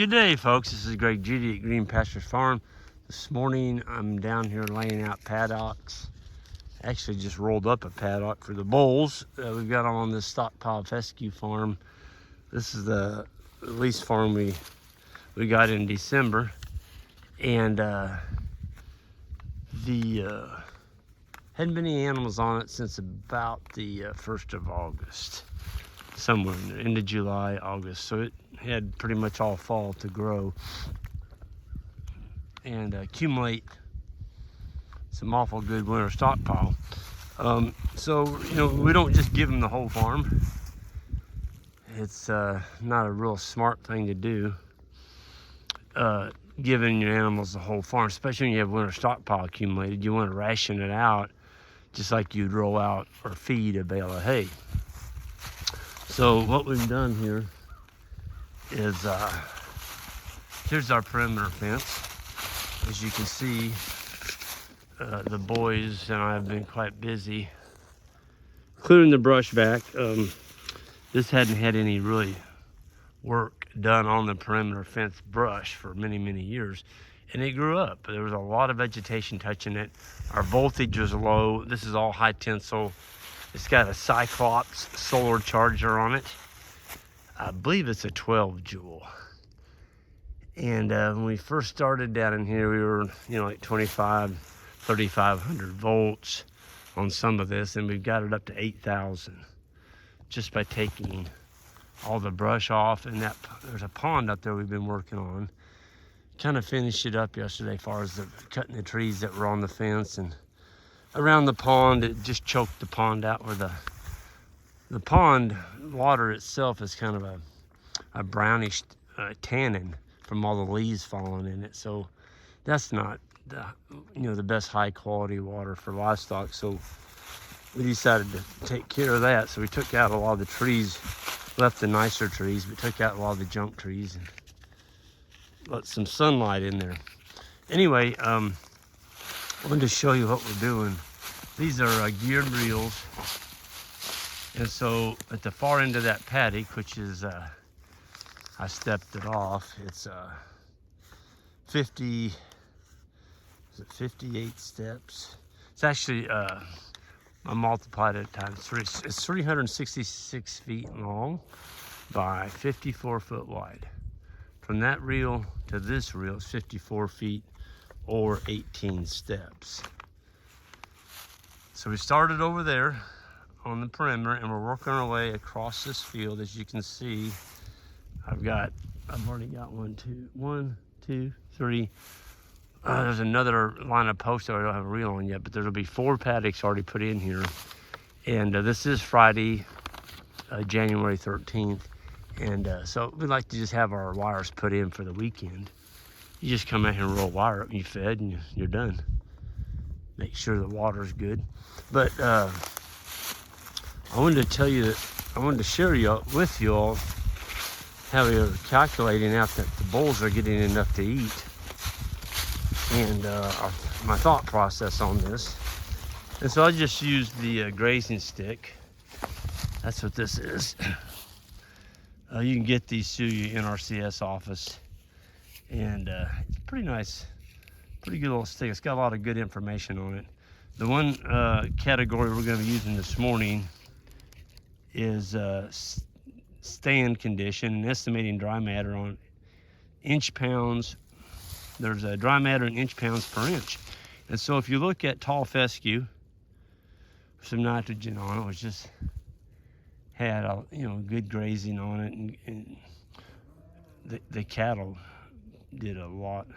Good day, folks. This is Greg Judy at Green Pastures Farm. This morning I'm down here laying out paddocks. Actually just rolled up a paddock for the bulls that we've got on this stockpile fescue farm. This is the lease farm we got in December, and hadn't been any animals on it since about the 1st of August, somewhere in the end of July, August. So it had pretty much all fall to grow and accumulate some awful good winter stockpile. So, you know, we don't just give them the whole farm. It's not a real smart thing to do, giving your animals the whole farm, especially when you have winter stockpile accumulated. You want to ration it out just like you'd roll out or feed a bale of hay. So what we've done here is, here's our perimeter fence. As you can see, the boys and I have been quite busy clearing the brush back. This hadn't had any really work done on the perimeter fence brush for many, many years, and it grew up. There was a lot of vegetation touching it. Our voltage was low. This is all high tensile. It's got a Cyclops solar charger on it. I believe it's a 12 joule. And when we first started down in here, we were, you know, like 3,500 volts on some of this, and we've got it up to 8,000 just by taking all the brush off. And that there's a pond up there we've been working on. Kind of finished it up yesterday as far as cutting the trees that were on the fence, and around the pond it just choked the pond out, where the pond water itself is kind of a brownish tannin from all the leaves falling in it. So that's not the best high quality water for livestock. So we decided to take care of that. So we took out a lot of the trees, left the nicer trees, but took out a lot of the junk trees and let some sunlight in there. Anyway, I wanted to show you what we're doing. These are geared reels. And so at the far end of that paddock, which is, I stepped it off, it's 58 steps. It's actually, I multiplied it times 3. It's 366 feet long by 54 foot wide. From that reel to this reel is 54 feet or 18 steps. So we started over there on the perimeter, and we're working our way across this field. As you can see, I've already got 1, 2, 3. There's another line of posts that I don't have a reel on yet, but there'll be 4 paddocks already put in here. And this is Friday, January 13th. And so we'd like to just have our wires put in for the weekend. You just come out here and roll wire up, and you fed, and you're done. Make sure the water's good. But I wanted to tell you that I wanted to share with you all how we are calculating out that the bulls are getting enough to eat, and my thought process on this. And so I just used the grazing stick. That's what this is. You can get these through your NRCS office, and it's pretty nice, pretty good little stick. It's got a lot of good information on it. The one category we're going to be using this morning is stand condition and estimating dry matter on inch pounds. There's a dry matter in inch pounds per inch. And so if you look at tall fescue, some nitrogen on it, which just had good grazing on it, and the cattle did a lot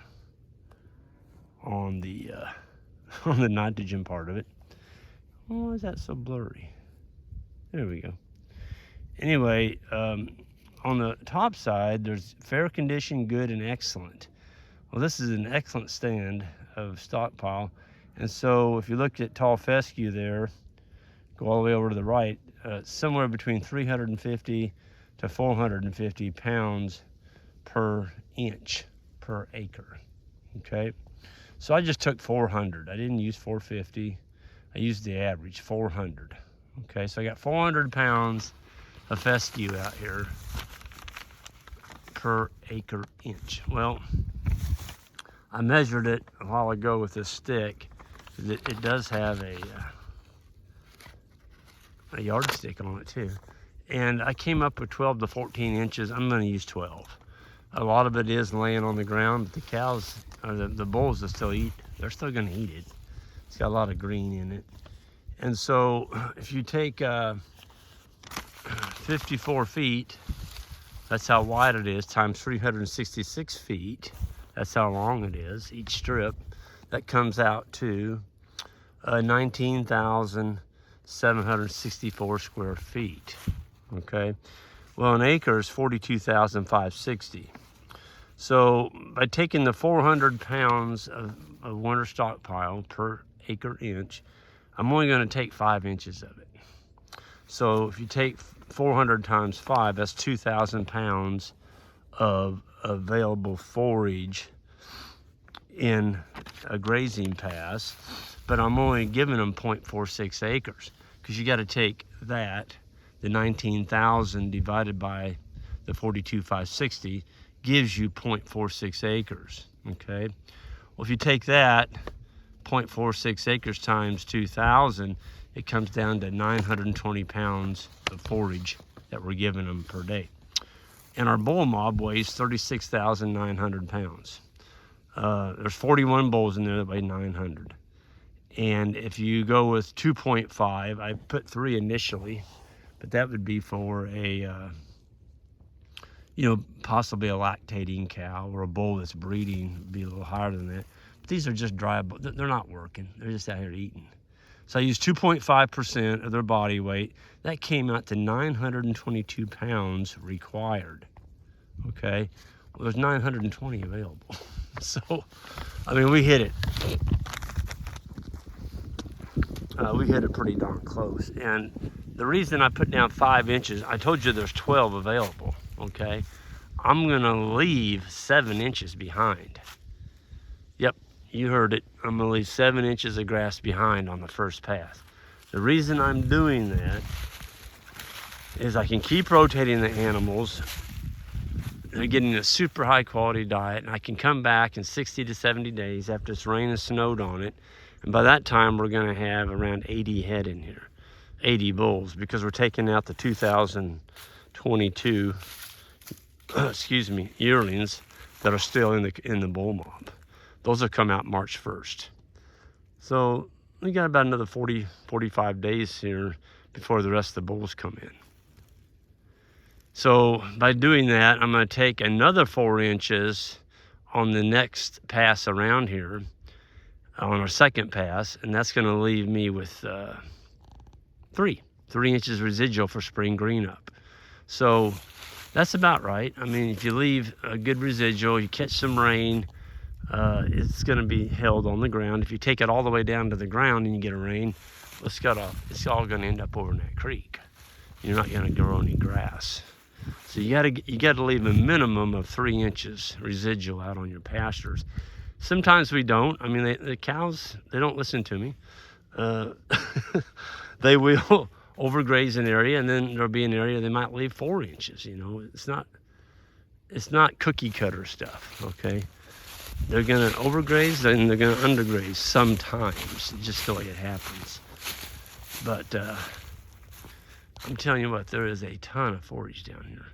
on the on the nitrogen part of it. Why is that so blurry? There we go. Anyway, on the top side, there's fair condition, good, and excellent. Well, this is an excellent stand of stockpile. And so if you look at tall fescue there, go all the way over to the right, somewhere between 350 to 450 pounds per inch per acre. Okay, so I just took 400. I didn't use 450. I used the average, 400. Okay, so I got 400 pounds of fescue out here per acre inch. Well, I measured it a while ago with this stick. It does have a yardstick on it too. And I came up with 12 to 14 inches. I'm gonna use 12. A lot of it is laying on the ground, but the cows, or the bulls will still eat. They're still gonna eat it. It's got a lot of green in it. And so if you take 54 feet, that's how wide it is, times 366 feet, that's how long it is, each strip, that comes out to 19,764 square feet, okay? Well, an acre is 42,560. So by taking the 400 pounds of winter stockpile per acre inch, I'm only gonna take 5 inches of it. So if you take 400 times 5, that's 2,000 pounds of available forage in a grazing pass, but I'm only giving them 0.46 acres, because you got to take that, the 19,000 divided by the 42,560 gives you 0.46 acres, okay? Well, if you take that 0.46 acres times 2,000, it comes down to 920 pounds of forage that we're giving them per day. And our bull mob weighs 36,900 pounds. There's 41 bulls in there that weigh 900. And if you go with 2.5, I put 3 initially, but that would be for a, possibly a lactating cow or a bull that's breeding, would be a little higher than that. But these are just dry, they're not working. They're just out here eating. So I used 2.5% of their body weight. That came out to 922 pounds required, okay? Well, there's 920 available. So, I mean, we hit it. We hit it pretty darn close. And the reason I put down 5 inches, I told you there's 12 available, okay? I'm gonna leave 7 inches behind. Yep, you heard it. I'm gonna leave 7 inches of grass behind on the first pass. The reason I'm doing that is I can keep rotating the animals. They're getting a super high quality diet, and I can come back in 60 to 70 days after it's rained and snowed on it. And by that time, we're gonna have around 80 head in here, 80 bulls, because we're taking out the 2022, yearlings that are still in the bull mob. Those will come out March 1st. So we got about another 40, 45 days here before the rest of the bulls come in. So by doing that, I'm gonna take another 4 inches on the next pass around here, on our second pass, and that's gonna leave me with 3 inches residual for spring green up. So that's about right. I mean, if you leave a good residual, you catch some rain, it's gonna be held on the ground. If you take it all the way down to the ground and you get a rain, it's all gonna end up over in that creek. You're not gonna grow any grass. So you gotta leave a minimum of 3 inches residual out on your pastures. Sometimes we don't. I mean, the cows, they don't listen to me. They will overgraze an area, and then there'll be an area they might leave 4 inches. It's not cookie cutter stuff, okay? They're gonna overgraze and they're gonna undergraze sometimes, just the way it happens. But I'm telling you what, there is a ton of forage down here.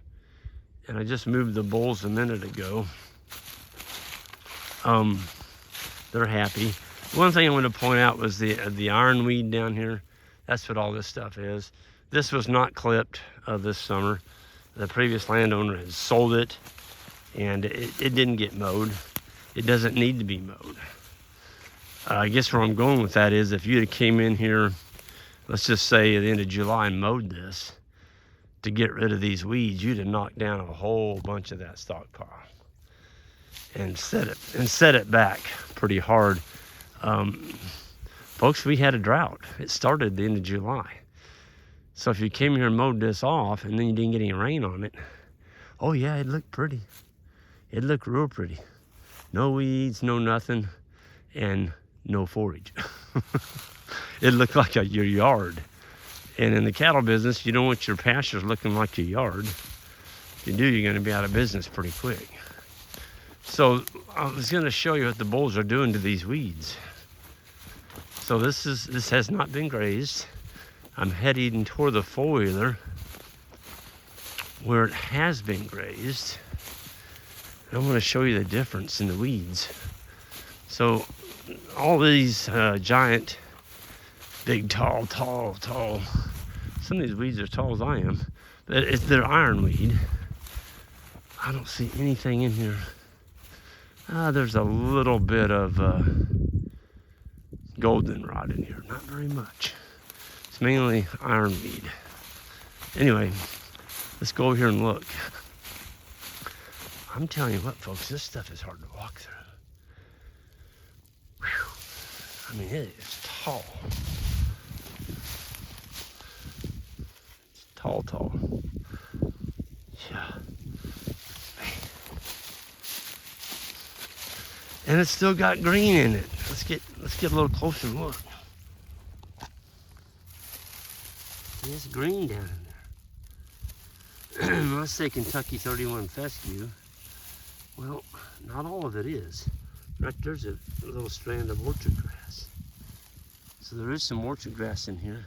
And I just moved the bulls a minute ago. They're happy. One thing I want to point out was the ironweed down here. That's what all this stuff is. This was not clipped this summer. The previous landowner has sold it, and it didn't get mowed. It doesn't need to be mowed. I guess where I'm going with that is if you had came in here, let's just say at the end of July, and mowed this to get rid of these weeds, you'd have knocked down a whole bunch of that stockpile and set it back pretty hard. Folks, we had a drought. It started at the end of July. So if you came here and mowed this off and then you didn't get any rain on it, oh yeah, it looked pretty. It looked real pretty. No weeds, no nothing, and no forage. It looked like your yard. And in the cattle business, you don't want your pastures looking like your yard. If you do, you're going to be out of business pretty quick. So I was going to show you what the bulls are doing to these weeds. So this has not been grazed. I'm heading toward the four-wheeler where it has been grazed. And I'm going to show you the difference in the weeds. So all these giant, big, tall. Some of these weeds are as tall as I am. But they're ironweed. I don't see anything in here. There's a little bit of goldenrod in here. Not very much. It's mainly ironweed. Anyway, let's go over here and look. I'm telling you what, folks, this stuff is hard to walk through. Whew. I mean, it is tall. It's tall. Yeah. And it's still got green in it. Let's get a little closer and look. There's green down in there. When I say Kentucky 31 fescue, well, not all of it is. Right there's a little strand of orchard grass. So there is some orchard grass in here.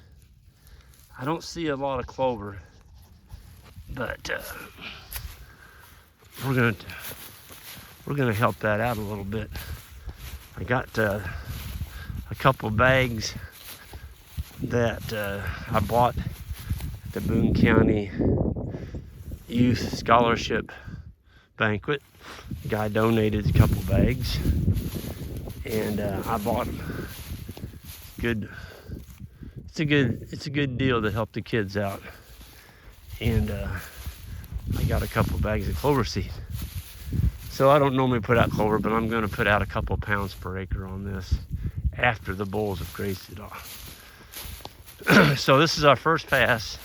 I don't see a lot of clover, but we're gonna help that out a little bit. I got a couple bags that I bought at the Boone County Youth Scholarship Banquet. The guy donated a couple bags, and I bought them. Good. It's a good deal to help the kids out, and I got a couple bags of clover seed. So I don't normally put out clover, but I'm going to put out a couple pounds per acre on this after the bulls have grazed it off. So this is our first pass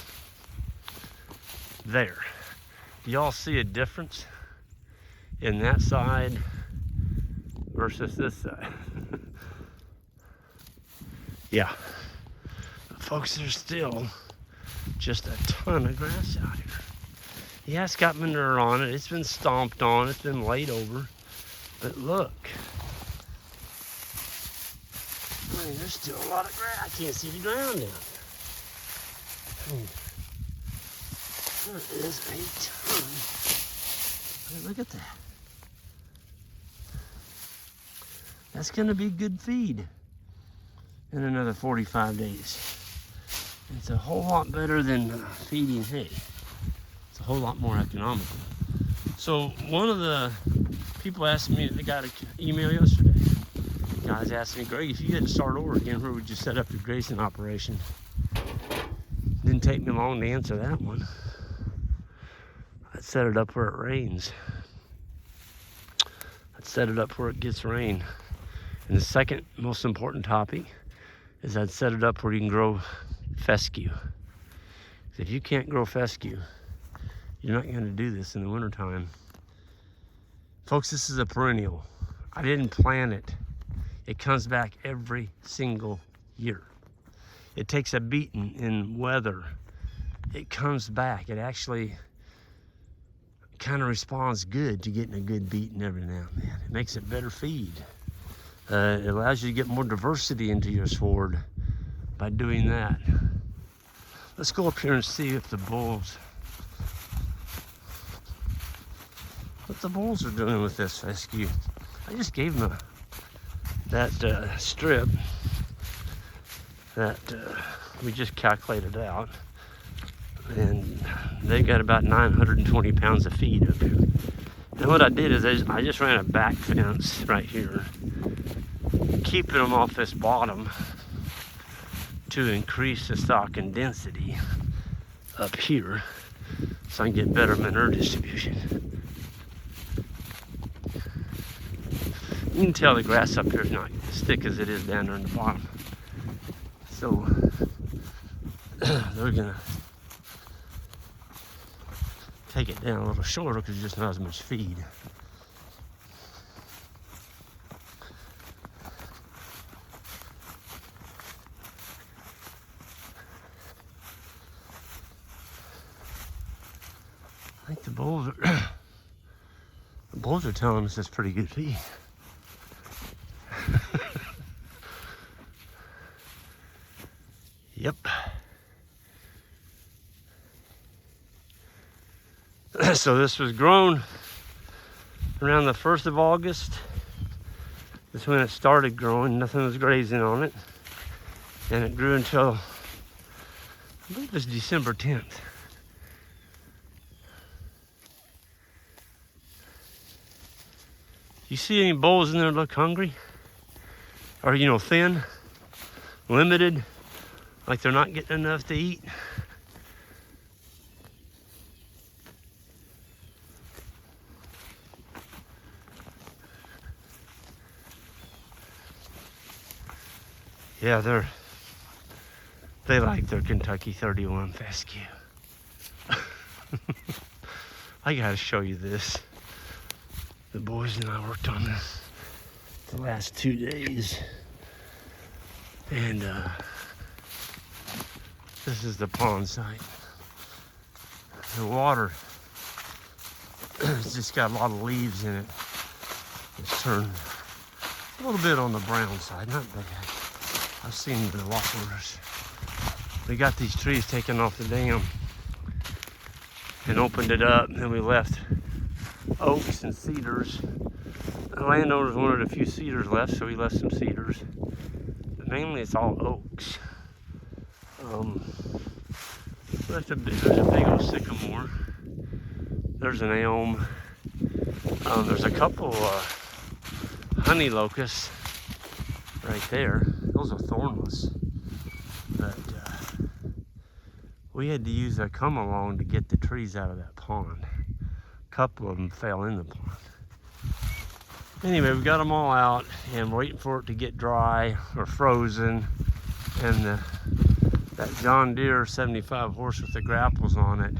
there. Do y'all see a difference in that side versus this side? Yeah. But folks, there's still just a ton of grass out here. Yeah, it's got manure on it. It's been stomped on. It's been laid over. But look. I mean, there's still a lot of grass. I can't see the ground down there. I mean, there is a ton. Hey, look at that. That's going to be good feed in another 45 days. It's a whole lot better than feeding hay. It's a whole lot more economical. So one of the people asked me, they got an email yesterday. The guys asked me, Greg, if you had to start over again, where would you set up your grazing operation? Didn't take me long to answer that one. I'd set it up where it rains. I'd set it up where it gets rain. And the second most important topic is I'd set it up where you can grow fescue. If you can't grow fescue, you're not going to do this in the wintertime. Folks, this is a perennial. I didn't plant it. It comes back every single year. It takes a beating in weather. It comes back. It actually kind of responds good to getting a good beating every now and then. It makes it better feed. It allows you to get more diversity into your sward by doing that. Let's go up here and see if the bulls, what the bulls are doing with this fescue. I just gave them that strip that we just calculated out, and they got about 920 pounds of feed up here. And what I did is I just ran a back fence right here, keeping them off this bottom to increase the stocking density up here so I can get better manure distribution. You can tell the grass up here is not as thick as it is down there in the bottom. So they're gonna take it down a little shorter because there's just not as much feed. I think the bulls The bulls are telling us that's pretty good feed. Yep. So this was grown around the 1st of August. That's when it started growing. Nothing was grazing on it. And it grew until, I believe it was December 10th. You see any bulls in there look hungry? Or, you know, thin, limited, like they're not getting enough to eat? Yeah, they like their Kentucky 31 fescue. I gotta show you this. The boys and I worked on this the last 2 days. And this is the pond site. The water it's just got a lot of leaves in it. It's turned a little bit on the brown side, not bad. I've seen the lot worse. We got these trees taken off the dam and opened it up, and then we left oaks and cedars. The landowners wanted a few cedars left, so we left some cedars. But mainly it's all oaks. There's a big old sycamore. There's an elm. There's a couple honey locusts right there. Those are thornless. But we had to use a come along to get the trees out of that pond. A couple of them fell in the pond. Anyway, we got them all out and we're waiting for it to get dry or frozen. And that John Deere 75 horse with the grapples on it,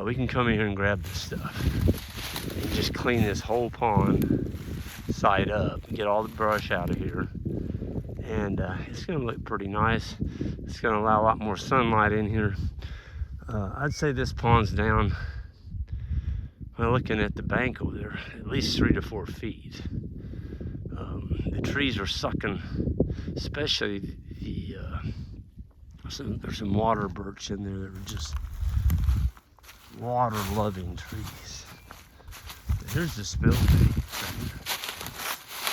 we can come in here and grab this stuff and just clean this whole pond side up, get all the brush out of here. And it's gonna look pretty nice. It's gonna allow a lot more sunlight in here. I'd say this pond's down, when looking at the bank over there, at least 3 to 4 feet. The trees are sucking, especially there's some water birch in there that are just water-loving trees. But here's the spill tree,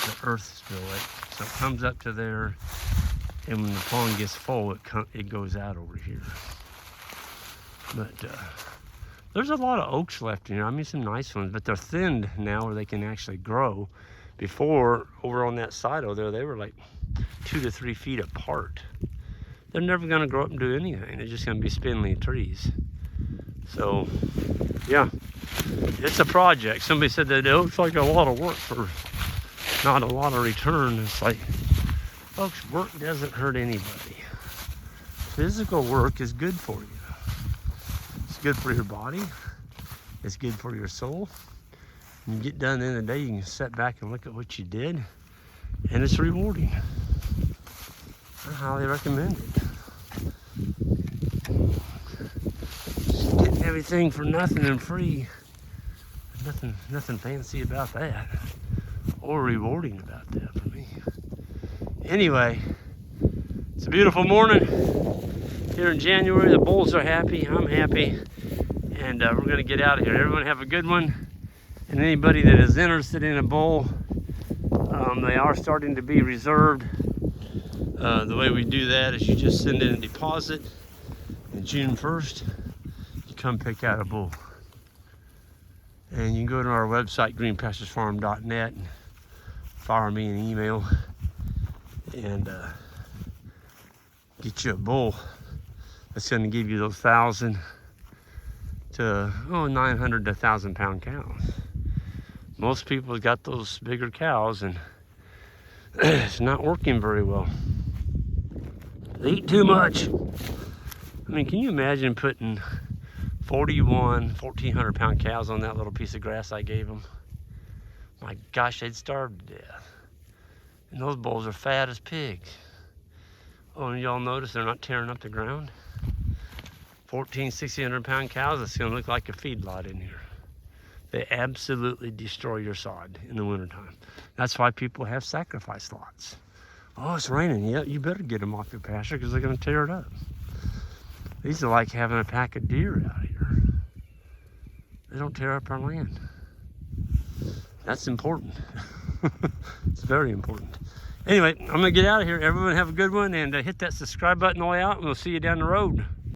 the earth spillway. So it comes up to there, and when the pond gets full, it goes out over here. But there's a lot of oaks left in here. I mean, some nice ones, but they're thinned now where they can actually grow. Before, over on that side over there, they were like 2 to 3 feet apart. They're never gonna grow up and do anything. They're just gonna be spindly trees. So, yeah, it's a project. Somebody said that it looks like a lot of work for not a lot of return. It's like, folks, work doesn't hurt anybody. Physical work is good for you. It's good for your body. It's good for your soul. When you get done at the end of the day, you can sit back and look at what you did, and it's rewarding. I highly recommend it. Just getting everything for nothing and free. Nothing fancy about that, or rewarding about that for me. Anyway, it's a beautiful morning here in January. The bulls are happy, I'm happy, and we're gonna get out of here. Everyone have a good one. And anybody that is interested in a bull, they are starting to be reserved. The way we do that is you just send in a deposit, and June 1st, you come pick out a bull. And you can go to our website, greenpasturesfarm.net, and fire me an email and get you a bull that's going to give you those 1,000 to 900 to 1,000 pound cows. Most people have got those bigger cows and it's not working very well. They eat too much. I mean, can you imagine putting 1,400 pound cows on that little piece of grass I gave them? My gosh, they'd starve to death. And those bulls are fat as pigs. Oh, and y'all notice they're not tearing up the ground? 1,600 pound cows, it's going to look like a feedlot in here. They absolutely destroy your sod in the wintertime. That's why people have sacrifice lots. Oh, it's raining. Yeah, you better get them off your pasture because they're going to tear it up. These are like having a pack of deer out here. They don't tear up our land. That's important. It's very important. Anyway, I'm going to get out of here. Everyone have a good one, and hit that subscribe button on the way out, and we'll see you down the road.